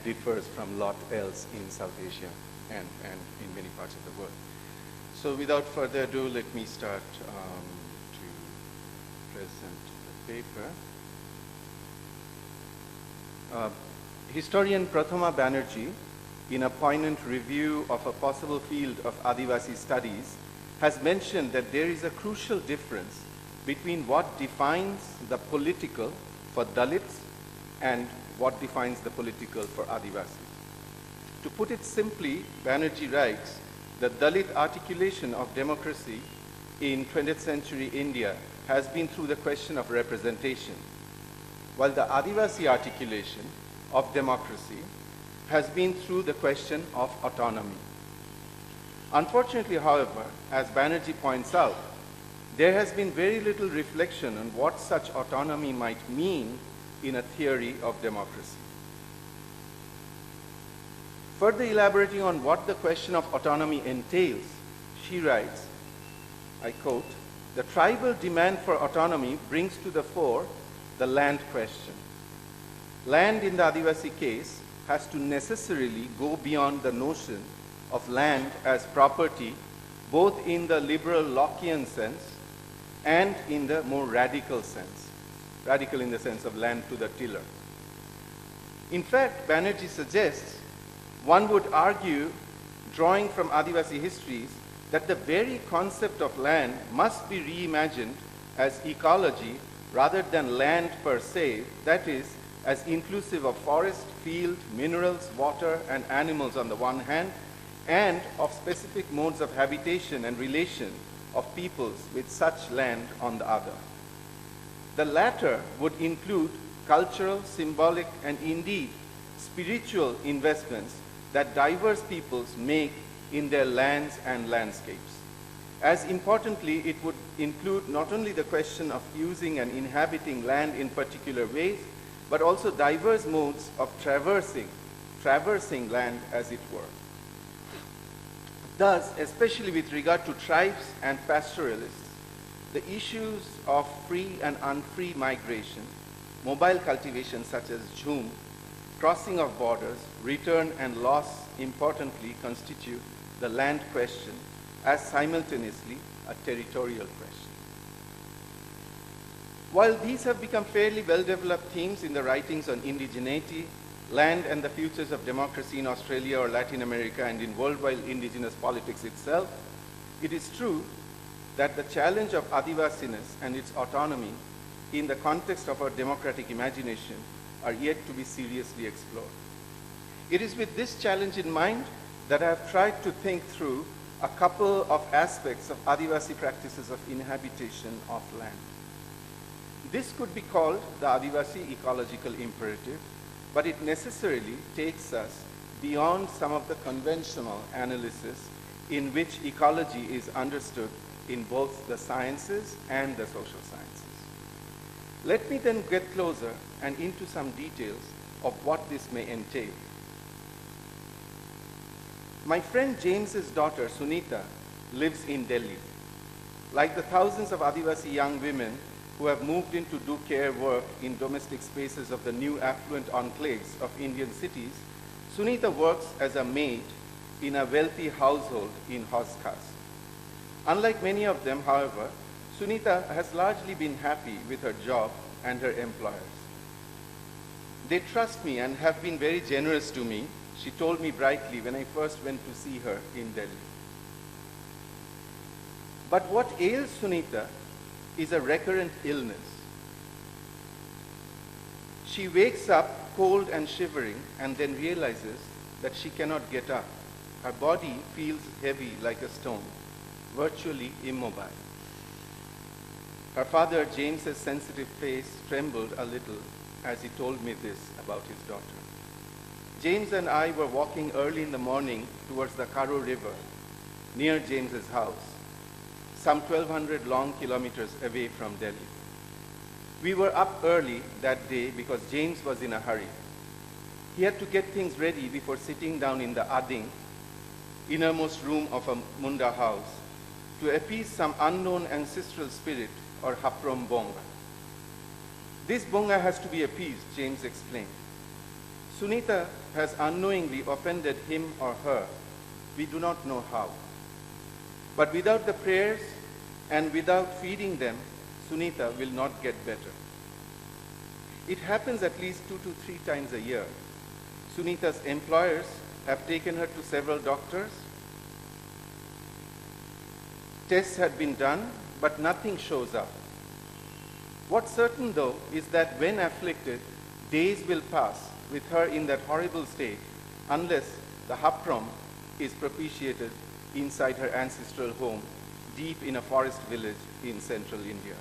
differs from lot else in South Asia and in many parts of the world. So without further ado, let me start to present the paper. Historian Prathama Banerjee, in a poignant review of a possible field of Adivasi studies, has mentioned that there is a crucial difference between what defines the political for Dalits and what defines the political for Adivasis. To put it simply, Banerjee writes, the Dalit articulation of democracy in 20th century India has been through the question of representation, while the Adivasi articulation of democracy has been through the question of autonomy. Unfortunately, however, as Banerjee points out, there has been very little reflection on what such autonomy might mean in a theory of democracy. Further elaborating on what the question of autonomy entails, she writes, I quote, "The tribal demand for autonomy brings to the fore the land question. Land in the Adivasi case has to necessarily go beyond the notion of land as property, both in the liberal Lockean sense and in the more radical sense, radical in the sense of land to the tiller. In fact, Banerjee suggests one would argue, drawing from Adivasi histories, that the very concept of land must be reimagined as ecology rather than land per se, that is, as inclusive of forest, field, minerals, water, and animals on the one hand, and of specific modes of habitation and relation of peoples with such land on the other. The latter would include cultural, symbolic, and indeed spiritual investments that diverse peoples make in their lands and landscapes. As importantly, it would include not only the question of using and inhabiting land in particular ways, but also diverse modes of traversing land as it were. Thus, especially with regard to tribes and pastoralists, the issues of free and unfree migration, mobile cultivation such as jhum, crossing of borders, return and loss importantly constitute the land question as simultaneously a territorial question. While these have become fairly well-developed themes in the writings on indigeneity, land and the futures of democracy in Australia or Latin America and in worldwide indigenous politics itself, it is true that the challenge of Adivasiness and its autonomy in the context of our democratic imagination are yet to be seriously explored. It is with this challenge in mind that I have tried to think through a couple of aspects of Adivasi practices of inhabitation of land. This could be called the Adivasi ecological imperative, but it necessarily takes us beyond some of the conventional analysis in which ecology is understood in both the sciences and the social sciences. Let me then get closer and into some details of what this may entail. My friend James's daughter, Sunita, lives in Delhi. Like the thousands of Adivasi young women who have moved in to do care work in domestic spaces of the new affluent enclaves of Indian cities, Sunita works as a maid in a wealthy household in Haz Khas. Unlike many of them, however, Sunita has largely been happy with her job and her employers. They trust me and have been very generous to me, she told me brightly when I first went to see her in Delhi. But what ails Sunita is a recurrent illness. She wakes up cold and shivering and then realizes that she cannot get up. Her body feels heavy like a stone, virtually immobile. Her father, James's sensitive face trembled a little as he told me this about his daughter. James and I were walking early in the morning towards the Karo River near James's house, some 1,200 long kilometers away from Delhi. We were up early that day because James was in a hurry. He had to get things ready before sitting down in the Ading, innermost room of a Munda house, to appease some unknown ancestral spirit or Haprom Bonga. This Bonga has to be appeased, James explained. Sunita has unknowingly offended him or her. We do not know how. But without the prayers and without feeding them, Sunita will not get better. It happens at least 2 to 3 times a year. Sunita's employers have taken her to several doctors. Tests had been done, but nothing shows up. What's certain, though, is that when afflicted, days will pass with her in that horrible state unless the hapram is propitiated inside her ancestral home, deep in a forest village in central India.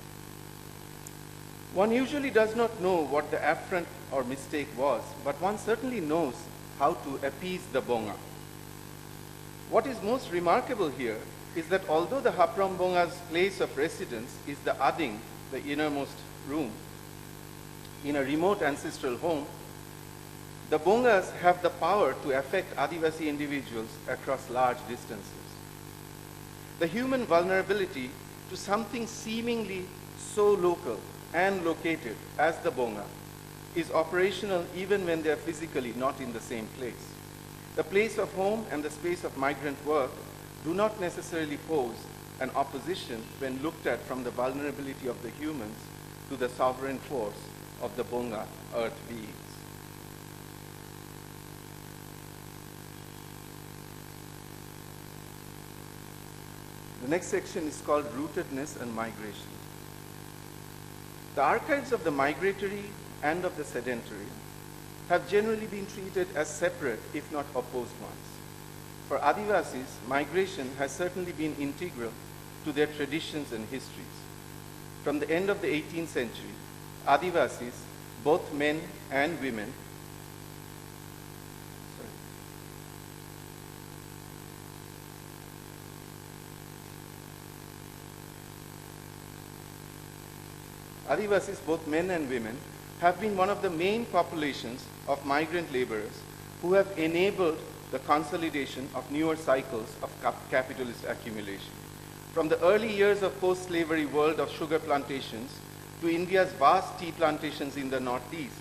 One usually does not know what the affront or mistake was, but one certainly knows how to appease the bonga. What is most remarkable here is that although the hapram bonga's place of residence is the ading, the innermost room, in a remote ancestral home, the bongas have the power to affect Adivasi individuals across large distances. The human vulnerability to something seemingly so local and located as the bonga is operational even when they are physically not in the same place. The place of home and the space of migrant work do not necessarily pose an opposition when looked at from the vulnerability of the humans to the sovereign force of the bonga earth beings. The next section is called Rootedness and Migration. The archives of the migratory and of the sedentary have generally been treated as separate, if not opposed ones. For Adivasis, migration has certainly been integral to their traditions and histories. From the end of the 18th century, Adivasis, both men and women, Adivasis, both men and women, have been one of the main populations of migrant laborers who have enabled the consolidation of newer cycles of capitalist accumulation. From the early years of post-slavery world of sugar plantations to India's vast tea plantations in the northeast,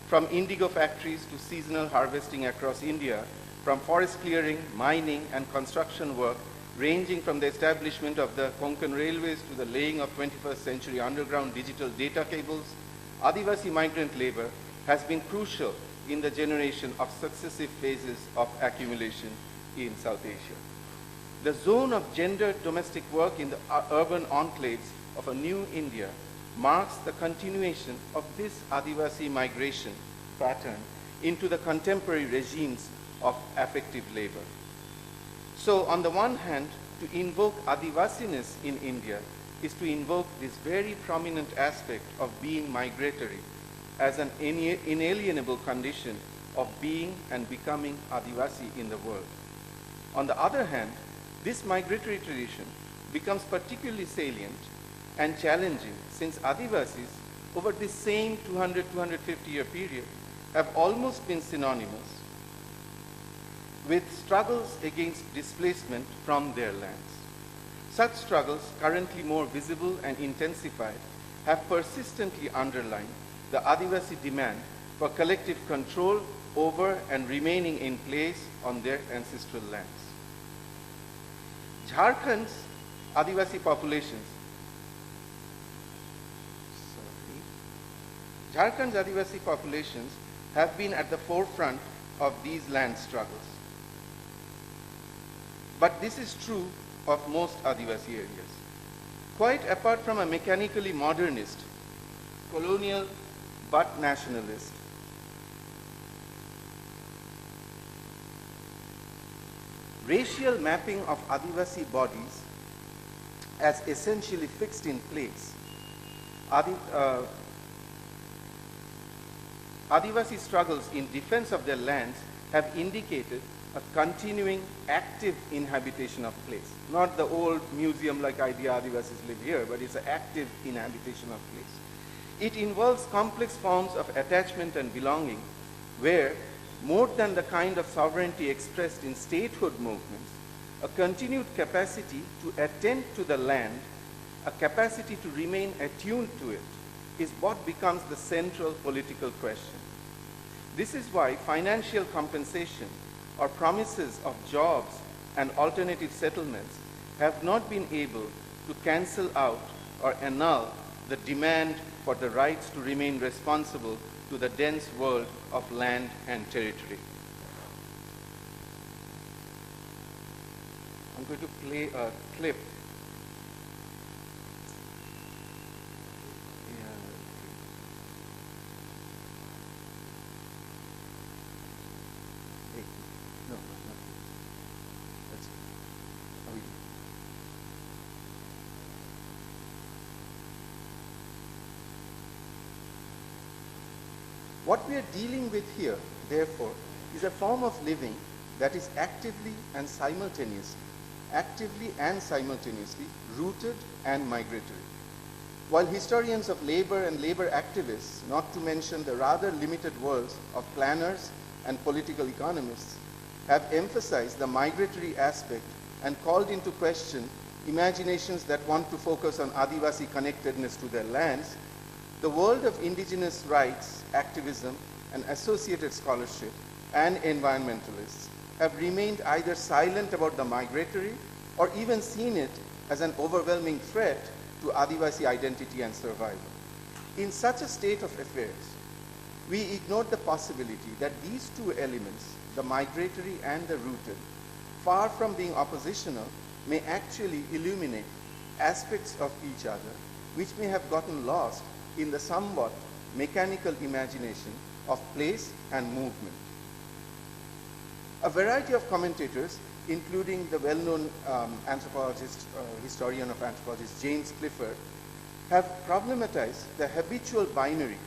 from indigo factories to seasonal harvesting across India, from forest clearing, mining, and construction work, ranging from the establishment of the Konkan railways to the laying of 21st century underground digital data cables, Adivasi migrant labor has been crucial in the generation of successive phases of accumulation in South Asia. The zone of gendered domestic work in the urban enclaves of a new India marks the continuation of this Adivasi migration pattern into the contemporary regimes of affective labor. So on the one hand, to invoke Adivasiness in India is to invoke this very prominent aspect of being migratory as an inalienable condition of being and becoming Adivasi in the world. On the other hand, this migratory tradition becomes particularly salient and challenging since Adivasis over this same 200-250-year period have almost been synonymous with struggles against displacement from their lands. Such struggles, currently more visible and intensified, have persistently underlined the Adivasi demand for collective control over and remaining in place on their ancestral lands. Jharkhand's Adivasi populations have been at the forefront of these land struggles. But this is true of most Adivasi areas. Quite apart from a mechanically modernist, colonial but nationalist, racial mapping of Adivasi bodies as essentially fixed in place, Adivasi struggles in defense of their lands have indicated a continuing active inhabitation of place. Not the old museum-like idea Adivasis live here, but it's an active inhabitation of place. It involves complex forms of attachment and belonging where, more than the kind of sovereignty expressed in statehood movements, a continued capacity to attend to the land, a capacity to remain attuned to it, is what becomes the central political question. This is why financial compensation or promises of jobs and alternative settlements have not been able to cancel out or annul the demand for the rights to remain responsible to the dense world of land and territory. I'm going to play a clip. No, not that's What we are dealing with here, therefore, is a form of living that is actively and simultaneously rooted and migratory. While historians of labor and labor activists, not to mention the rather limited worlds of planners and political economists, have emphasized the migratory aspect and called into question imaginations that want to focus on Adivasi connectedness to their lands, the world of indigenous rights, activism, and associated scholarship and environmentalists have remained either silent about the migratory or even seen it as an overwhelming threat to Adivasi identity and survival. In such a state of affairs, we ignored the possibility that these two elements, the migratory and the rooted, far from being oppositional, may actually illuminate aspects of each other which may have gotten lost in the somewhat mechanical imagination of place and movement. A variety of commentators, including the well-known anthropologist, historian of anthropologists, James Clifford, have problematized the habitual binary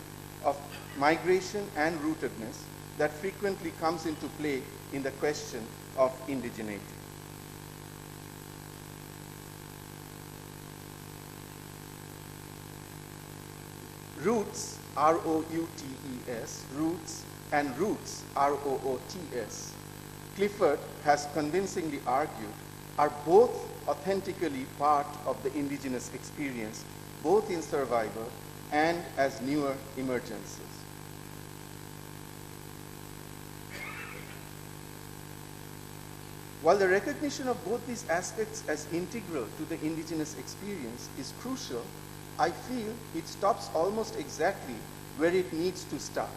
of migration and rootedness that frequently comes into play in the question of indigeneity. Roots, R-O-U-T-E-S, roots, and roots, R-O-O-T-S, Clifford has convincingly argued, are both authentically part of the indigenous experience, both in survival and as newer emergences. While the recognition of both these aspects as integral to the indigenous experience is crucial, I feel it stops almost exactly where it needs to start.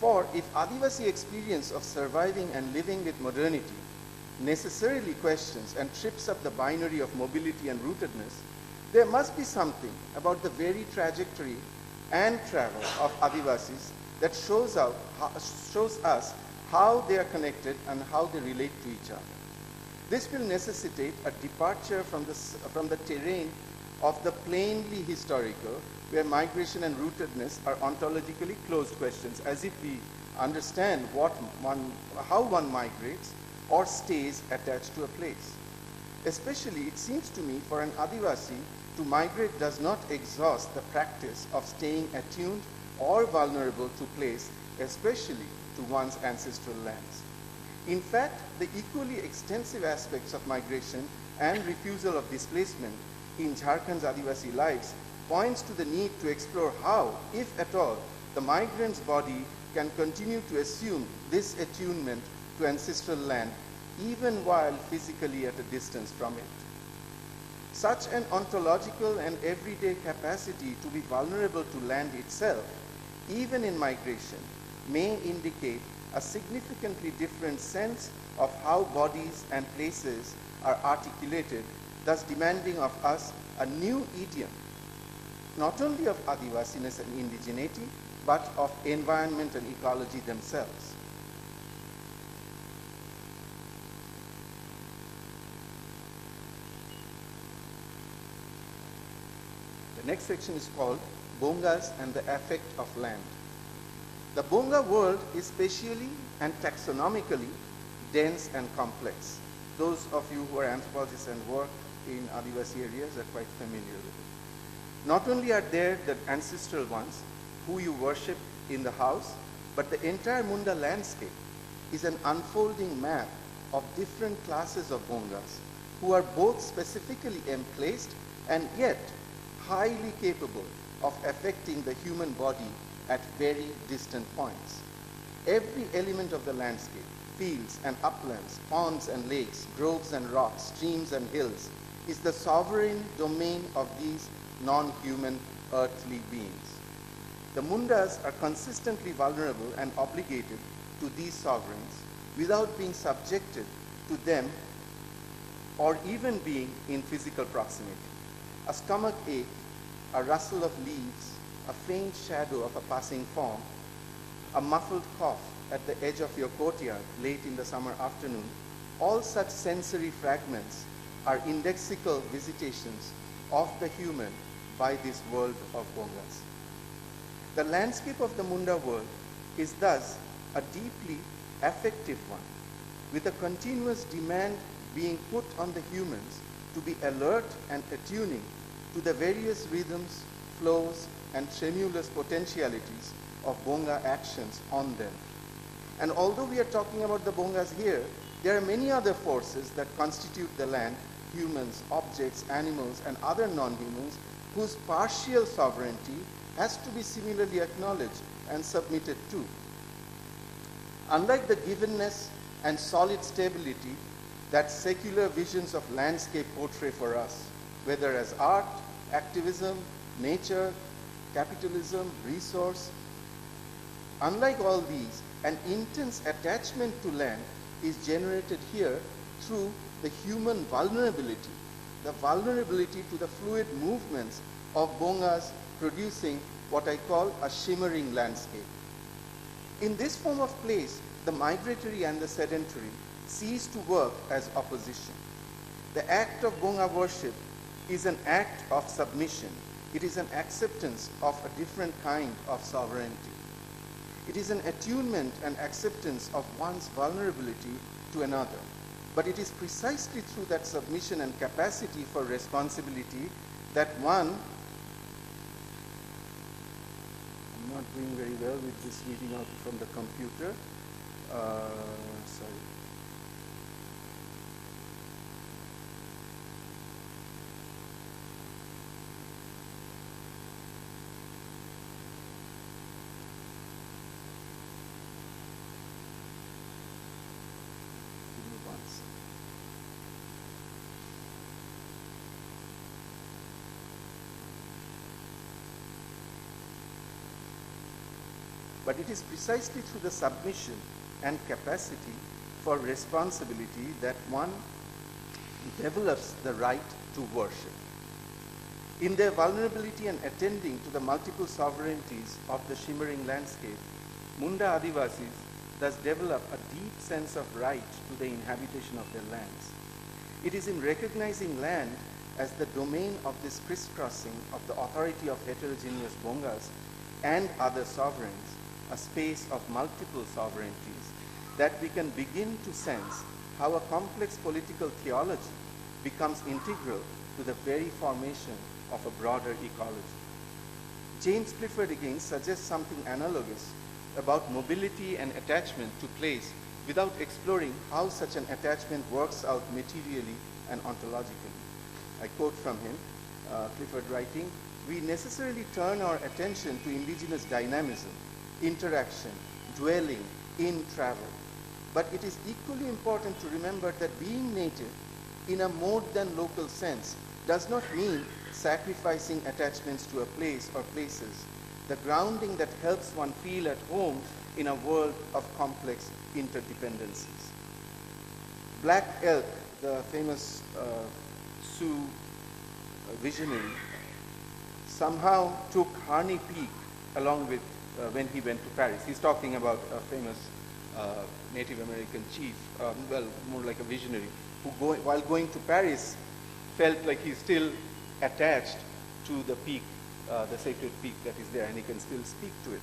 For if Adivasi experience of surviving and living with modernity necessarily questions and trips up the binary of mobility and rootedness, there must be something about the very trajectory and travel of Adivasis that shows us how they are connected and how they relate to each other. This will necessitate a departure from the terrain of the plainly historical, where migration and rootedness are ontologically closed questions, as if we understand how one migrates or stays attached to a place. Especially, it seems to me, for an Adivasi, to migrate does not exhaust the practice of staying attuned or vulnerable to place, especially to one's ancestral lands. In fact, the equally extensive aspects of migration and refusal of displacement in Jharkhand's Adivasi lives points to the need to explore how, if at all, the migrant's body can continue to assume this attunement to ancestral land even while physically at a distance from it. Such an ontological and everyday capacity to be vulnerable to land itself, even in migration, may indicate a significantly different sense of how bodies and places are articulated, thus demanding of us a new idiom, not only of Adivasiness and indigeneity, but of environment and ecology themselves. The next section is called Bongas and the Affect of Land. The Bonga world is spatially and taxonomically dense and complex. Those of you who are anthropologists and work in Adivasi areas are quite familiar with it. Not only are there the ancestral ones who you worship in the house, but the entire Munda landscape is an unfolding map of different classes of Bongas who are both specifically emplaced and yet highly capable of affecting the human body at very distant points. Every element of the landscape, fields and uplands, ponds and lakes, groves and rocks, streams and hills, is the sovereign domain of these non-human earthly beings. The Mundas are consistently vulnerable and obligated to these sovereigns without being subjected to them or even being in physical proximity. A stomach ache, a rustle of leaves, a faint shadow of a passing form, a muffled cough at the edge of your courtyard late in the summer afternoon, all such sensory fragments are indexical visitations of the human by this world of Bongas. The landscape of the Munda world is thus a deeply affective one, with a continuous demand being put on the humans to be alert and attuning to the various rhythms, flows, and tremulous potentialities of Bonga actions on them. And although we are talking about the Bongas here, there are many other forces that constitute the land, humans, objects, animals, and other non-humans, whose partial sovereignty has to be similarly acknowledged and submitted to. Unlike the givenness and solid stability that secular visions of landscape portray for us, whether as art, activism, nature, capitalism, resource, unlike all these, an intense attachment to land is generated here through the human vulnerability, the vulnerability to the fluid movements of Bongas producing what I call a shimmering landscape. In this form of place, the migratory and the sedentary cease to work as opposition. The act of Bonga worship is an act of submission. It is an acceptance of a different kind of sovereignty. It is an attunement and acceptance of one's vulnerability to another. But it is precisely through that submission and capacity for responsibility that one, I'm not doing very well with this reading out from the computer. Sorry. But it is precisely through the submission and capacity for responsibility that one develops the right to worship. In their vulnerability and attending to the multiple sovereignties of the shimmering landscape, Munda Adivasis thus develop a deep sense of right to the inhabitation of their lands. It is in recognizing land as the domain of this crisscrossing of the authority of heterogeneous Bongas and other sovereigns, a space of multiple sovereignties, that we can begin to sense how a complex political theology becomes integral to the very formation of a broader ecology. James Clifford again suggests something analogous about mobility and attachment to place without exploring how such an attachment works out materially and ontologically. I quote from him, Clifford writing, "We necessarily turn our attention to indigenous dynamism, interaction, dwelling, in travel. But it is equally important to remember that being native in a more than local sense does not mean sacrificing attachments to a place or places, the grounding that helps one feel at home in a world of complex interdependencies." Black Elk, the famous Sioux visionary, somehow took Harney Peak along with when he went to Paris. He's talking about a famous Native American chief, well, more like a visionary, who while going to Paris felt like he's still attached to the peak, the sacred peak that is there, and he can still speak to it.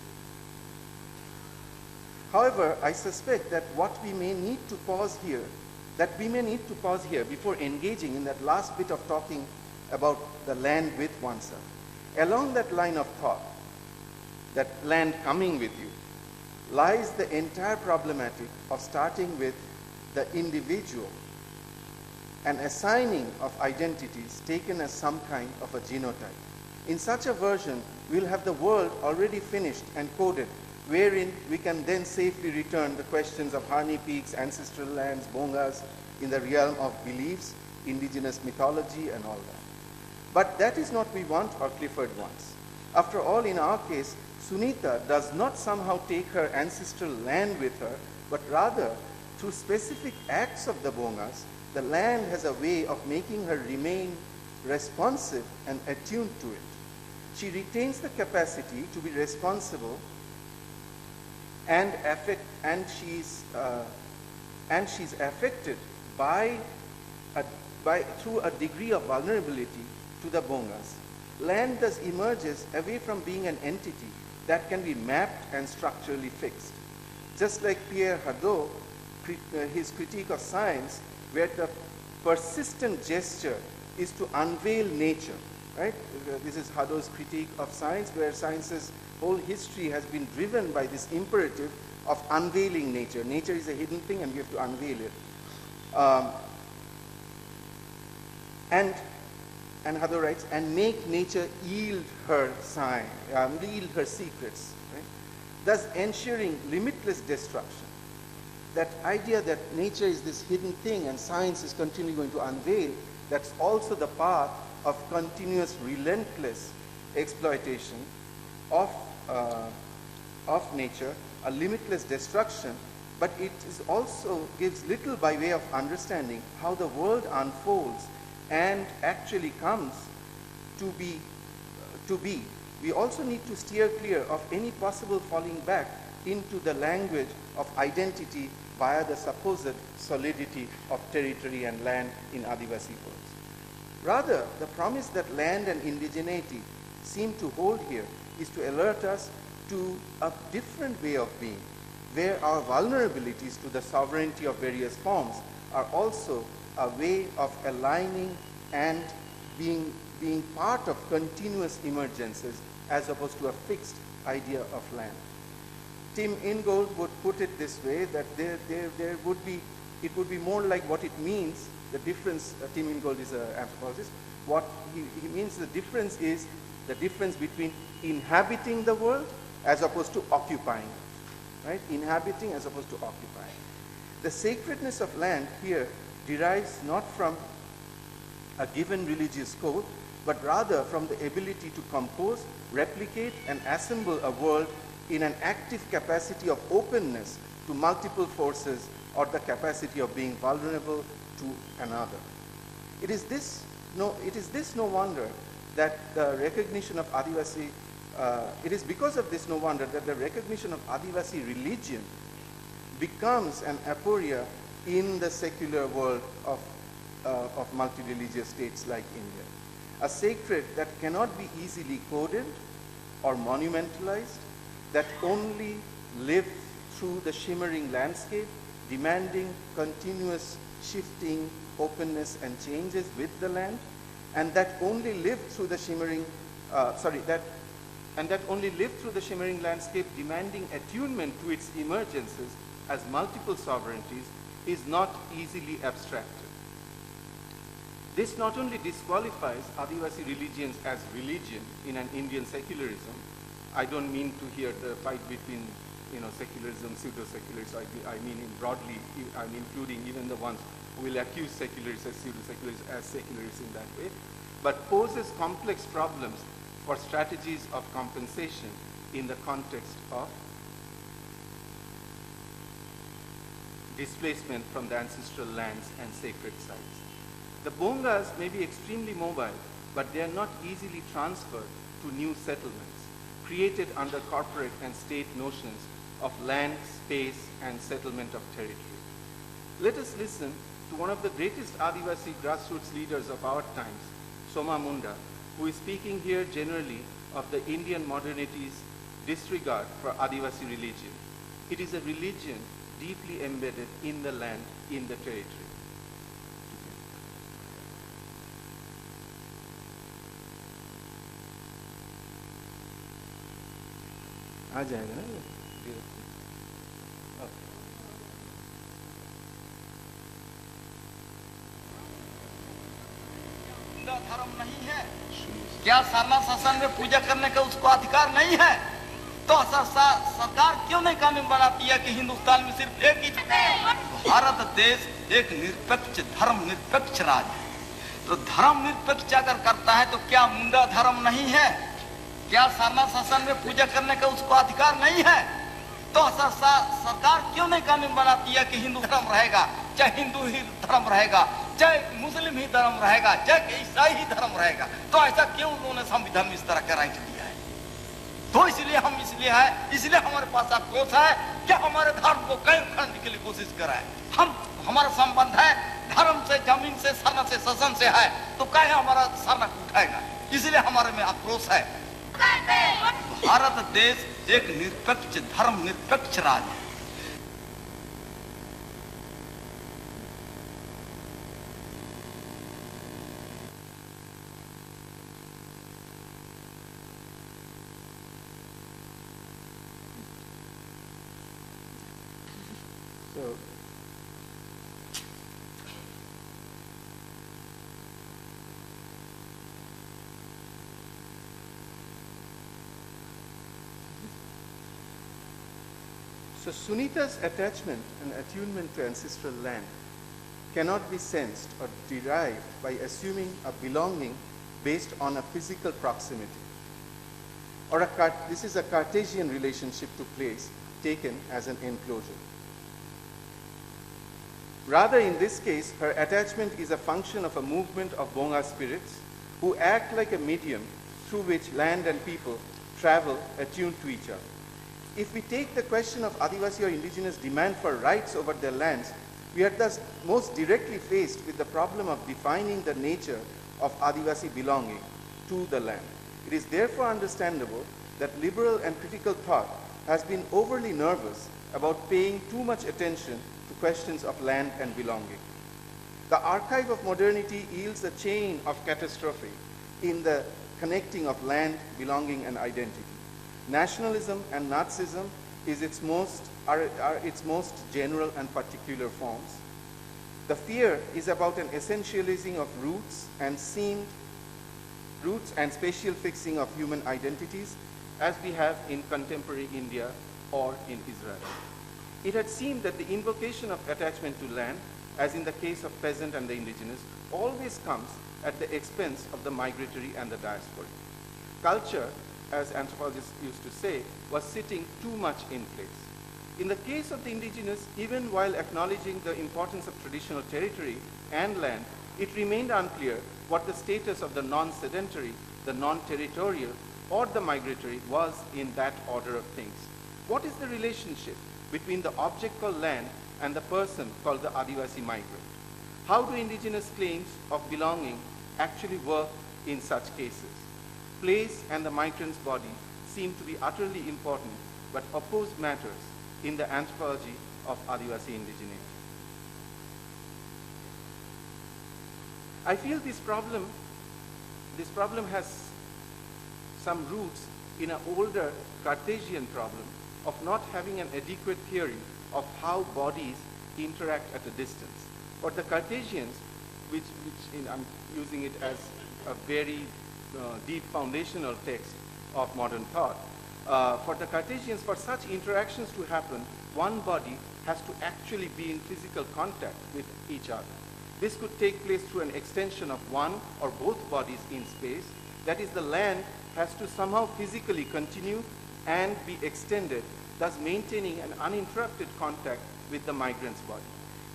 However, I suspect that what we may need to pause here, before engaging in that last bit of talking about the land with oneself. Along that line of thought, that land coming with you, lies the entire problematic of starting with the individual and assigning of identities taken as some kind of a genotype. In such a version, we'll have the world already finished and coded wherein we can then safely return the questions of Harni peaks, ancestral lands, bongas in the realm of beliefs, indigenous mythology and all that. But that is not we want or Clifford wants. After all, in our case, Sunita does not somehow take her ancestral land with her, but rather through specific acts of the bongas, the land has a way of making her remain responsive and attuned to it. She retains the capacity to be responsible and she's affected through a degree of vulnerability to the bongas. Land thus emerges away from being an entity that can be mapped and structurally fixed. Just like Pierre Hadot, his critique of science, where the persistent gesture is to unveil nature, right? This is Hadot's critique of science, where science's whole history has been driven by this imperative of unveiling nature. Nature is a hidden thing and we have to unveil it. And Hadot writes, and make nature yield her yield her secrets, right? Thus ensuring limitless destruction. That idea that nature is this hidden thing and science is continually going to unveil, that's also the path of continuous, relentless exploitation of nature, a limitless destruction, but it is also gives little by way of understanding how the world unfolds and actually comes to be. We also need to steer clear of any possible falling back into the language of identity via the supposed solidity of territory and land in Adivasi worlds. Rather, the promise that land and indigeneity seem to hold here is to alert us to a different way of being, where our vulnerabilities to the sovereignty of various forms are also a way of aligning and being part of continuous emergences as opposed to a fixed idea of land. Tim Ingold would put it this way, that it would be more like what it means, the difference, Tim Ingold is an anthropologist, what he means the difference is the difference between inhabiting the world as opposed to occupying it, right? Inhabiting as opposed to occupying. The sacredness of land here derives not from a given religious code, but rather from the ability to compose, replicate, and assemble a world in an active capacity of openness to multiple forces or the capacity of being vulnerable to another. It is this no wonder that the recognition of Adivasi, it is because of this no wonder that the recognition of Adivasi religion becomes an aporia in the secular world of multi-religious states like India. A sacred that cannot be easily coded or monumentalized, that only live through the shimmering landscape, demanding continuous shifting, openness and changes with the land, and that only live through the shimmering, landscape, demanding attunement to its emergences as multiple sovereignties, is not easily abstracted. This not only disqualifies Adivasi religions as religion in an Indian secularism. I don't mean to hear the fight between secularism, pseudo-secularists. I mean broadly, I'm including even the ones who will accuse secularists as pseudo-secularists as secularists in that way, but poses complex problems for strategies of compensation in the context of displacement from the ancestral lands and sacred sites. The bongas may be extremely mobile, but they are not easily transferred to new settlements created under corporate and state notions of land, space, and settlement of territory. Let us listen to one of the greatest Adivasi grassroots leaders of our times, Soma Munda, who is speaking here generally of the Indian modernity's disregard for Adivasi religion. It is a religion deeply embedded in the land, in the territory. आ जाएगा ना धर्म नहीं है क्या? सारनाथ शासन में पूजा करने का उसको अधिकार नहीं है? तो सरकार क्यों नहीं कानून बनाती है कि हिंदुस्तान में सिर्फ एक ही भारत देश एक निरपेक्ष धर्म निरपेक्ष राज्य है। तो धर्म निरपेक्ष अगर करता है तो क्या मुंडा धर्म नहीं है? क्या सरना शासन में पूजा करने का उसको अधिकार नहीं है? तो सरकार क्यों नहीं कानून बनाती है कि हिंदू धर्म रहेगा, चाहे हिंदू ही धर्म रहेगा, चाहे मुस्लिम ही धर्म रहेगा, चाहे ईसाई ही धर्म रहेगा? तो ऐसा क्यों उन्होंने संविधान में इस तरह का राइट दिया है? तो इसलिए हमारे पास आक्रोश है कि हमारे धर्म को कई उखाड़ने के लिए कोशिश कराए। हमारा संबंध है धर्म से, जमीन से, सरना से, शासन से है, तो कहे हमारा सरना उठाएगा। इसलिए हमारे में आक्रोश है। भारत देश एक निरपेक्ष धर्म निरपेक्ष राज्य है। So Sunita's attachment and attunement to ancestral land cannot be sensed or derived by assuming a belonging based on a physical proximity. Or this is a Cartesian relationship to place taken as an enclosure. Rather, in this case, her attachment is a function of a movement of Bonga spirits who act like a medium through which land and people travel attuned to each other. If we take the question of Adivasi or indigenous demand for rights over their lands, we are thus most directly faced with the problem of defining the nature of Adivasi belonging to the land. It is therefore understandable that liberal and critical thought has been overly nervous about paying too much attention to questions of land and belonging. The archive of modernity yields a chain of catastrophe in the connecting of land, belonging, and identity. Nationalism and Nazism are its most general and particular forms. The fear is about an essentializing of roots and spatial fixing of human identities, as we have in contemporary India or in Israel. It had seemed that the invocation of attachment to land, as in the case of peasant and the indigenous, always comes at the expense of the migratory and the diasporic. Culture, as anthropologists used to say, was sitting too much in place. In the case of the indigenous, even while acknowledging the importance of traditional territory and land, it remained unclear what the status of the non-sedentary, the non-territorial, or the migratory was in that order of things. What is the relationship between the object called land and the person called the Adivasi migrant? How do indigenous claims of belonging actually work in such cases? Place and the migrant's body seem to be utterly important but opposed matters in the anthropology of Adivasi indigeneity. I feel this problem has some roots in an older Cartesian problem of not having an adequate theory of how bodies interact at a distance. For the Cartesians, I'm using it as a very deep foundational text of modern thought. For the Cartesians, for such interactions to happen, one body has to actually be in physical contact with each other. This could take place through an extension of one or both bodies in space. That is, the land has to somehow physically continue and be extended, thus maintaining an uninterrupted contact with the migrant's body.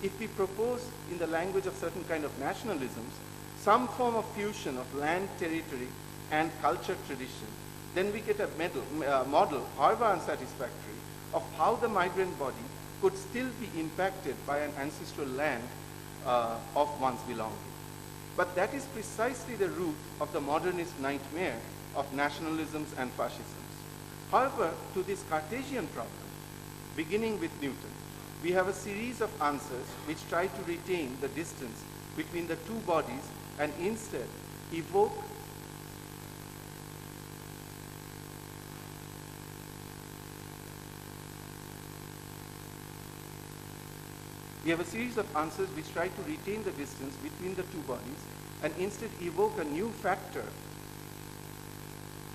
If we propose, in the language of certain kind of nationalisms, some form of fusion of land, territory, and culture tradition, then we get a model, however unsatisfactory, of how the migrant body could still be impacted by an ancestral land of one's belonging. But that is precisely the root of the modernist nightmare of nationalisms and fascisms. However, to this Cartesian problem, beginning with Newton, we have a series of answers which try to retain the distance between the two bodies and instead evoke a new factor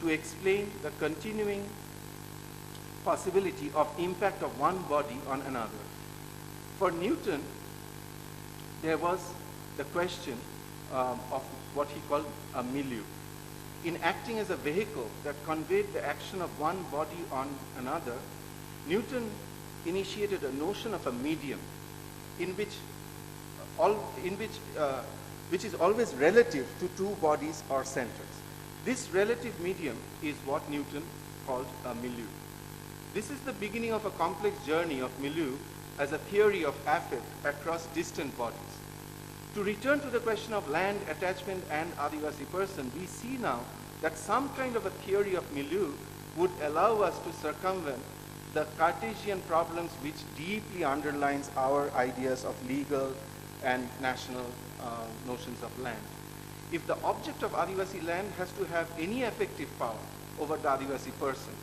to explain the continuing possibility of impact of one body on another. For Newton, there was the question of what he called a milieu. In acting as a vehicle that conveyed the action of one body on another, Newton initiated a notion of a medium which is always relative to two bodies or centers. This relative medium is what Newton called a milieu. This is the beginning of a complex journey of milieu as a theory of affect across distant bodies. To return to the question of land, attachment, and Adivasi person, we see now that some kind of a theory of milieu would allow us to circumvent the Cartesian problems which deeply underlines our ideas of legal and national notions of land. If the object of Adivasi land has to have any effective power over the Adivasi person,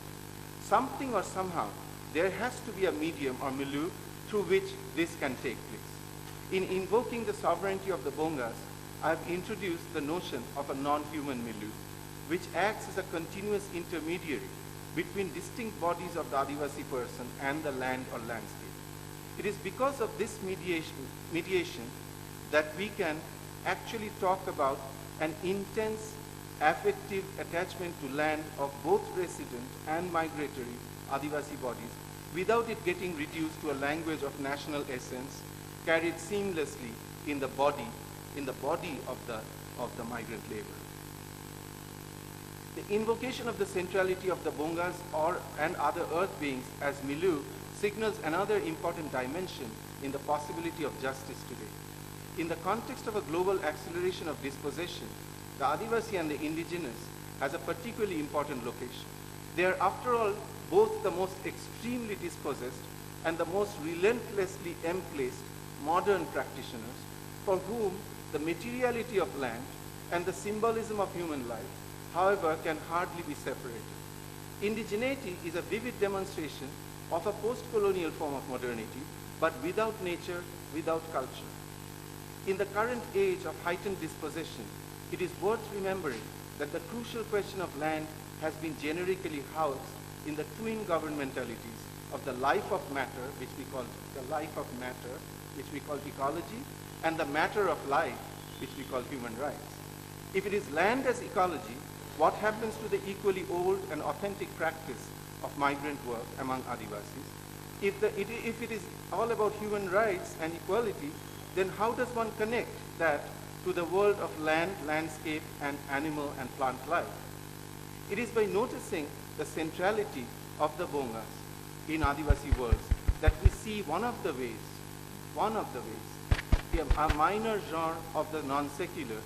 something or somehow there has to be a medium or milieu through which this can take place. In invoking the sovereignty of the Bongas, I have introduced the notion of a non-human milieu, which acts as a continuous intermediary between distinct bodies of the Adivasi person and the land or landscape. It is because of this mediation that we can actually talk about an intense affective attachment to land of both resident and migratory Adivasi bodies without it getting reduced to a language of national essence carried seamlessly in the body of the migrant laborer. The invocation of the centrality of the Bongas and other earth beings as milieu signals another important dimension in the possibility of justice today. In the context of a global acceleration of dispossession, the Adivasi and the indigenous has a particularly important location. They are, after all, both the most extremely dispossessed and the most relentlessly emplaced modern practitioners for whom the materiality of land and the symbolism of human life, however, can hardly be separated. Indigeneity is a vivid demonstration of a post-colonial form of modernity, but without nature, without culture. In the current age of heightened dispossession, it is worth remembering that the crucial question of land has been generically housed in the twin governmentalities of the life of matter, which we call ecology, and the matter of life, which we call human rights. If it is land as ecology, what happens to the equally old and authentic practice of migrant work among Adivasis? If it is all about human rights and equality, then how does one connect that to the world of land, landscape, and animal and plant life? It is by noticing the centrality of the Bongas in Adivasi worlds that we see one of the ways, a minor genre of the non-secular,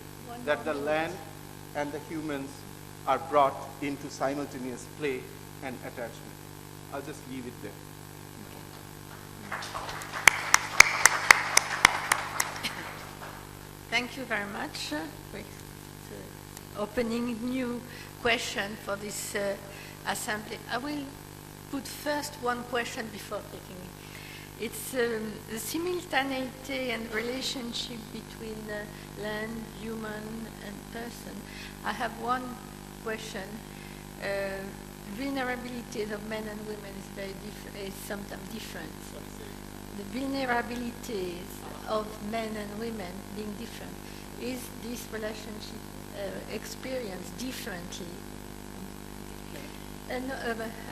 that the land and the humans are brought into simultaneous play and attachment. I'll just leave it there. Thank you very much for opening new question for this assembly. I will put first one question before taking it. It's the simultaneity and relationship between land, human, and person. I have one question. Vulnerabilities of men and women is sometimes different. The vulnerabilities of men and women being different. Is this relationship experienced differently? And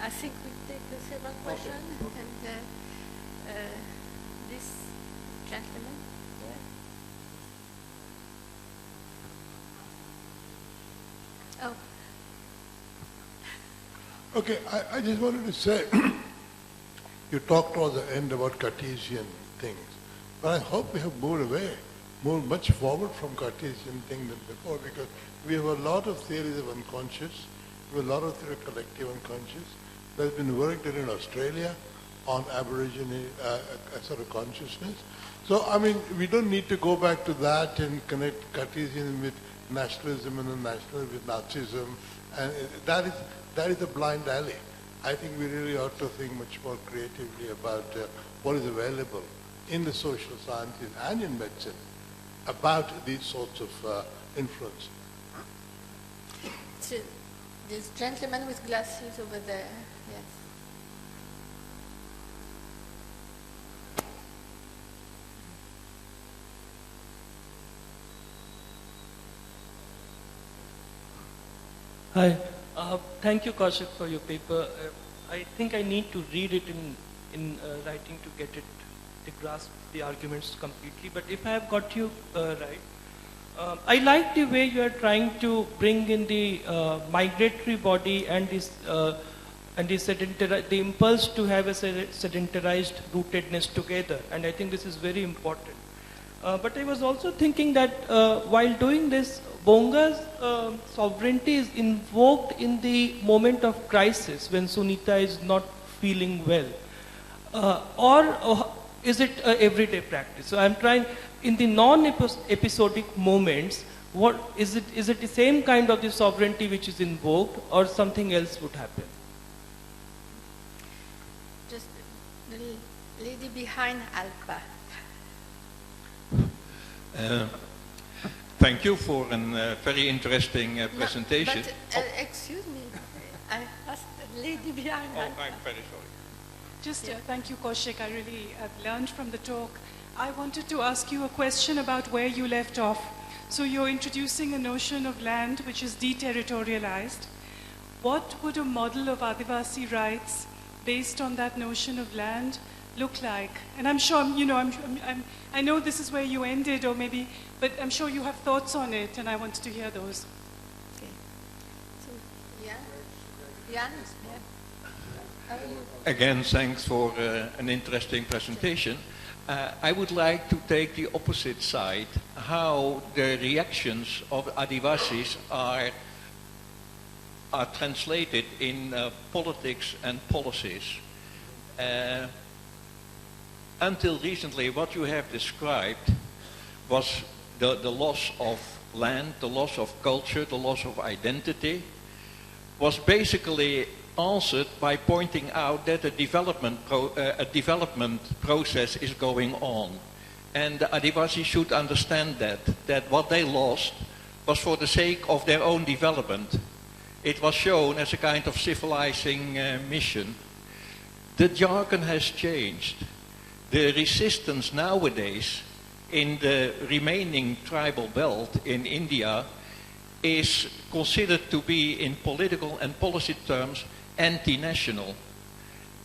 I think we take several questions. Okay. And this gentleman here. Oh. Okay, I just wanted to say, you talked towards the end about Cartesian things, but I hope we have moved much forward from Cartesian things than before, because we have a lot of theories of unconscious, we have a lot of theory of collective unconscious. There's been work done in Australia on Aborigine sort of consciousness. So, I mean, we don't need to go back to that and connect Cartesian with nationalism and then nationalism with Nazism, and that is a blind alley. I think we really ought to think much more creatively about what is available in the social sciences and in medicine about these sorts of influence. So, this gentleman with glasses over there, yes. Hi. Thank you, Kaushik, for your paper. I think I need to read it in writing to get it, to grasp the arguments completely. But if I have got you right, I like the way you are trying to bring in the migratory body and this and the impulse to have a sedentarized rootedness together. And I think this is very important. But I was also thinking that while doing this, Bonga's sovereignty is invoked in the moment of crisis when Sunita is not feeling well. Or is it an everyday practice? So I'm trying, in the non-episodic moments, what is it? Is it the same kind of the sovereignty which is invoked, or something else would happen? Just the lady behind Alpa. Thank you for a very interesting presentation. But, excuse me, I asked the lady behind Alpa. I'm very sorry. Just thank you, Kaushik. I really have learned from the talk. I wanted to ask you a question about where you left off. So you're introducing a notion of land which is deterritorialized. What would a model of Adivasi rights based on that notion of land look like? And I'm sure, I know this is where you ended, or maybe, but I'm sure you have thoughts on it, and I wanted to hear those. Okay. So, Jan? Jan? Yeah. How are you? Again, thanks for an interesting presentation. I would like to take the opposite side, how the reactions of Adivasis are translated in politics and policies. Until recently, what you have described was the loss of land, the loss of culture, the loss of identity, was basically answered by pointing out that a development process is going on. And the Adivasi should understand that what they lost was for the sake of their own development. It was shown as a kind of civilizing mission. The Jharkhand has changed. The resistance nowadays in the remaining tribal belt in India is considered to be, in political and policy terms, anti-national.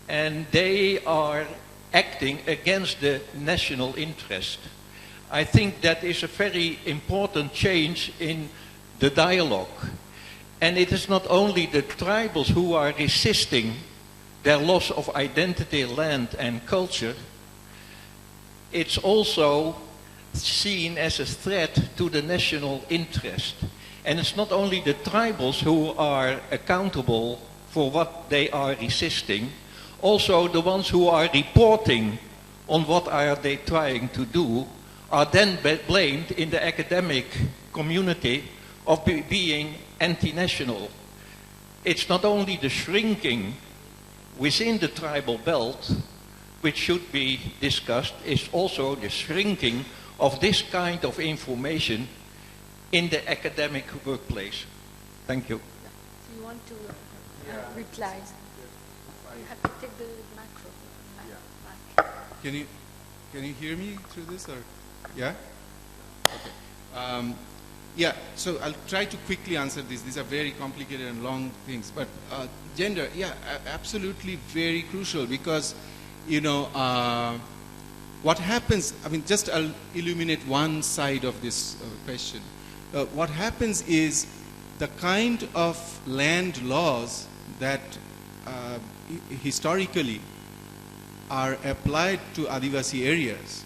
And they are acting against the national interest. I think that is a very important change in the dialogue. And it is not only the tribals who are resisting their loss of identity, land and culture, it's also seen as a threat to the national interest. And it's not only the tribals who are accountable for what they are resisting, also the ones who are reporting on what are they trying to do are then blamed in the academic community of being anti-national. It's not only the shrinking within the tribal belt which should be discussed, it's also the shrinking of this kind of information in the academic workplace. Thank you. Do you want to reply? You have to take the microphone. Can you hear me through this, or yeah? Okay. Yeah. So I'll try to quickly answer this. These are very complicated and long things, but gender, yeah, absolutely very crucial, because what happens. I mean, just I'll illuminate one side of this question. What happens is the kind of land laws that historically are applied to Adivasi areas,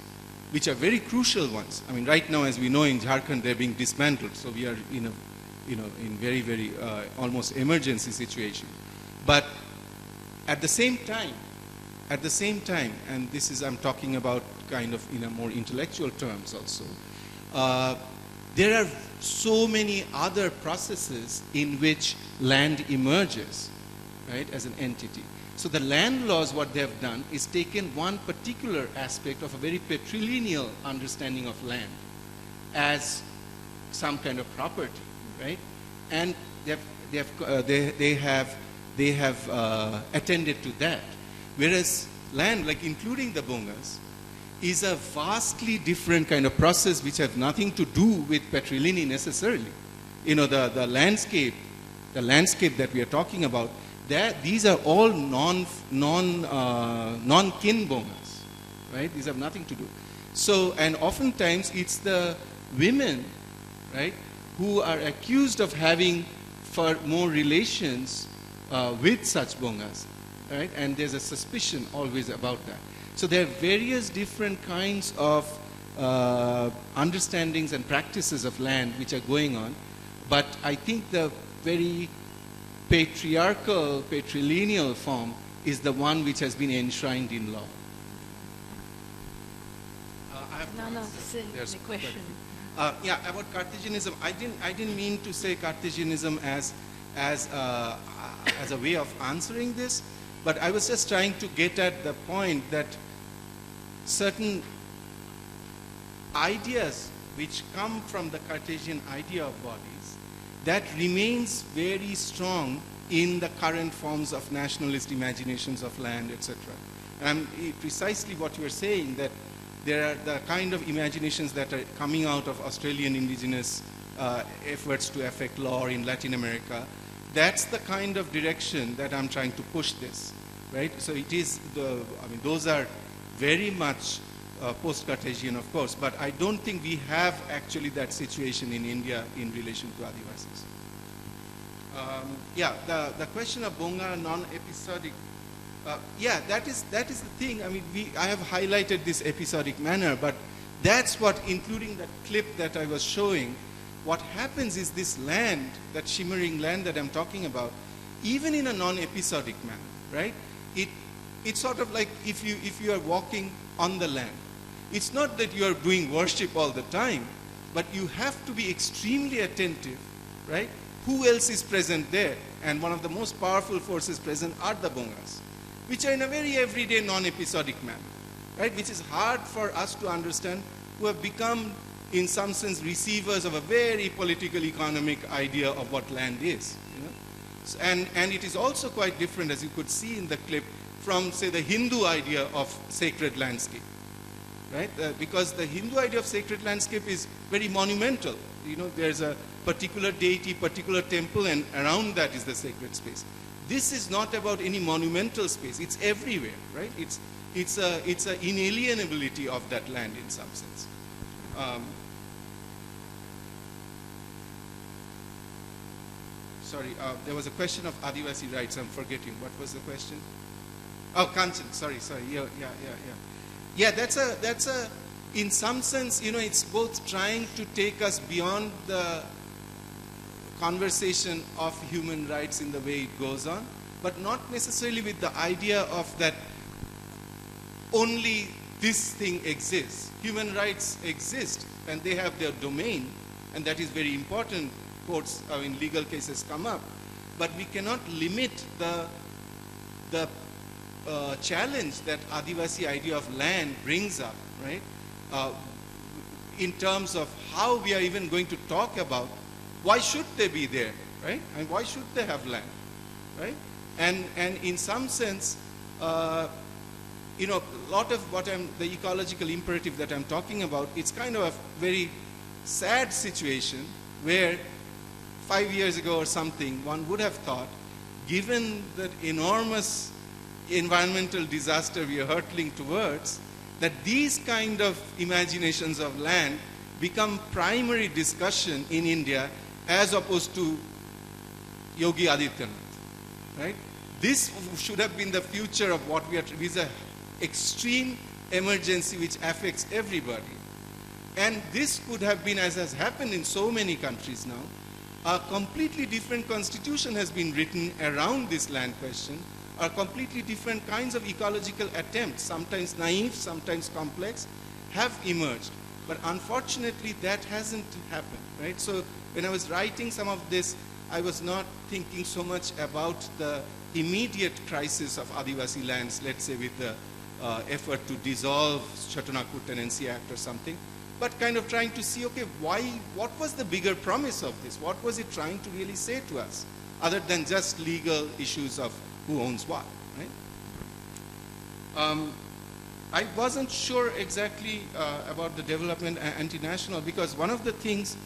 which are very crucial ones. I mean, right now, as we know, in Jharkhand, they're being dismantled, so we are in very, very almost emergency situation. But at the same time, and this is, I'm talking about kind of in a more intellectual terms also, there are so many other processes in which land emerges, right, as an entity. So the land laws, what they have done is taken one particular aspect of a very patrilineal understanding of land as some kind of property, right? And they have attended to that. Whereas land, like including the Bongas, is a vastly different kind of process which has nothing to do with patrilineal necessarily. The landscape the landscape that we are talking about, these are all non-kin bongas, right? These have nothing to do. So, and oftentimes it's the women, right, who are accused of having for more relations with such bongas, right? And there's a suspicion always about that. So there are various different kinds of understandings and practices of land which are going on, but I think the very patriarchal, patrilineal form is the one which has been enshrined in law. There's a question. Yeah, about Cartesianism, I didn't mean to say Cartesianism as a way of answering this, but I was just trying to get at the point that certain ideas which come from the Cartesian idea of bodies, that remains very strong in the current forms of nationalist imaginations of land, etc. And precisely what you are saying, that there are the kind of imaginations that are coming out of Australian indigenous efforts to affect law in Latin America. That's the kind of direction that I'm trying to push this, right? So it is those are very much post-Cartesian, of course, but I don't think we have actually that situation in India in relation to Adivasis. Yeah, the question of bonga non-episodic. Yeah, that is the thing. I mean, I have highlighted this episodic manner, but that's what, including that clip that I was showing, what happens is this land, that shimmering land that I'm talking about, even in a non-episodic manner, right? It's sort of like if you are walking on the land. It's not that you are doing worship all the time, but you have to be extremely attentive, right? Who else is present there? And one of the most powerful forces present are the bongas, which are in a very everyday, non-episodic manner, right? Which is hard for us to understand, who have become, in some sense, receivers of a very political, economic idea of what land is. You know? So, and it is also quite different, as you could see in the clip, from, say, the Hindu idea of sacred landscape, right? Because the Hindu idea of sacred landscape is very monumental. You know, there's a particular deity, particular temple, and around that is the sacred space. This is not about any monumental space. It's everywhere, right? It's a inalienability of that land in some sense. Sorry, there was a question of Adivasi rights. I'm forgetting. What was the question? Oh, Kanchan. Sorry. Yeah, that's a. In some sense, you know, it's both trying to take us beyond the conversation of human rights in the way it goes on, but not necessarily with the idea of that only this thing exists. Human rights exist, and they have their domain, and that is very important. Courts, legal cases come up, but we cannot limit the challenge that Adivasi idea of land brings up, right? In terms of how we are even going to talk about why should they be there, right? And why should they have land, right? And in some sense, you know, a lot of what the ecological imperative that I'm talking about, it's kind of a very sad situation where 5 years ago or something, one would have thought, given that enormous environmental disaster we are hurtling towards, that these kind of imaginations of land become primary discussion in India as opposed to Yogi Adityanath, right? This should have been the future of what we are. This is an extreme emergency which affects everybody. And this could have been, as has happened in so many countries now, a completely different constitution has been written around this land question, are completely different kinds of ecological attempts, sometimes naive, sometimes complex, have emerged. But unfortunately, that hasn't happened, right? So when I was writing some of this, I was not thinking so much about the immediate crisis of Adivasi lands, let's say with the effort to dissolve Chattanakud Tenancy Act or something, but kind of trying to see, okay, what was the bigger promise of this? What was it trying to really say to us, other than just legal issues of who owns what, right? I wasn't sure exactly about the development anti-national, because one of the things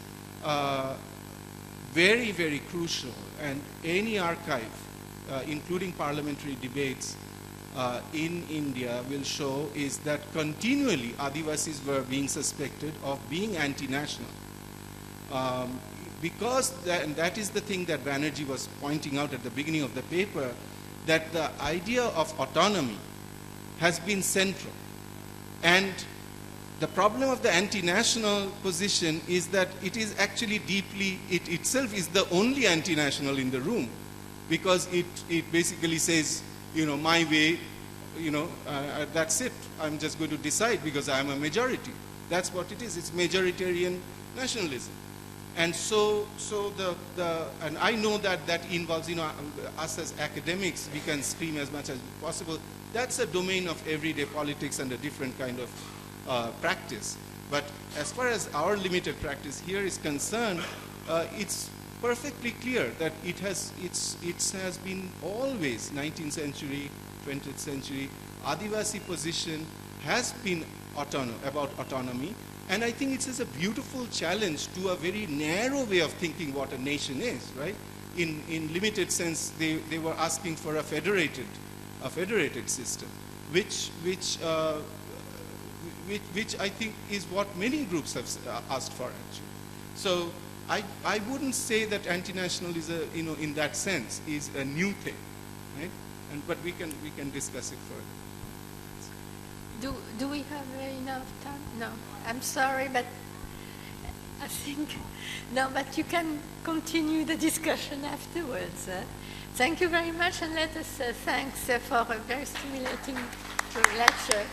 very, very crucial, and any archive, including parliamentary debates in India, will show is that continually Adivasis were being suspected of being anti-national. Because and that is the thing that Banerjee was pointing out at the beginning of the paper, that the idea of autonomy has been central. And the problem of the anti-national position is that it is actually deeply, it itself is the only anti-national in the room, because it basically says, you know, my way, you know, that's it. I'm just going to decide because I'm a majority. That's what it is. It's majoritarian nationalism. And so and I know that involves, you know, us as academics, we can scream as much as possible. That's a domain of everyday politics and a different kind of practice. But as far as our limited practice here is concerned, it's perfectly clear that it has been always 19th century, 20th century, Adivasi position has been about autonomy. And I think it's a beautiful challenge to a very narrow way of thinking what a nation is, right? In limited sense, they were asking for a federated system, which I think is what many groups have asked for actually. So I wouldn't say that anti-national is a, you know, in that sense is a new thing, right? But we can discuss it further. Do we have enough time? No, I'm sorry, but I think, no, but you can continue the discussion afterwards. Thank you very much, and let us thanks for a very stimulating lecture.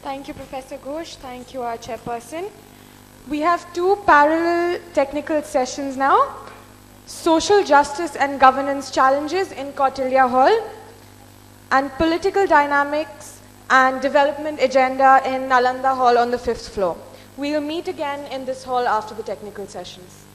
Thank you, Professor Ghosh. Thank you, our chairperson. We have two parallel technical sessions now. Social justice and governance challenges in Kautilya Hall, and political dynamics and development agenda in Nalanda Hall on the 5th floor. We will meet again in this hall after the technical sessions.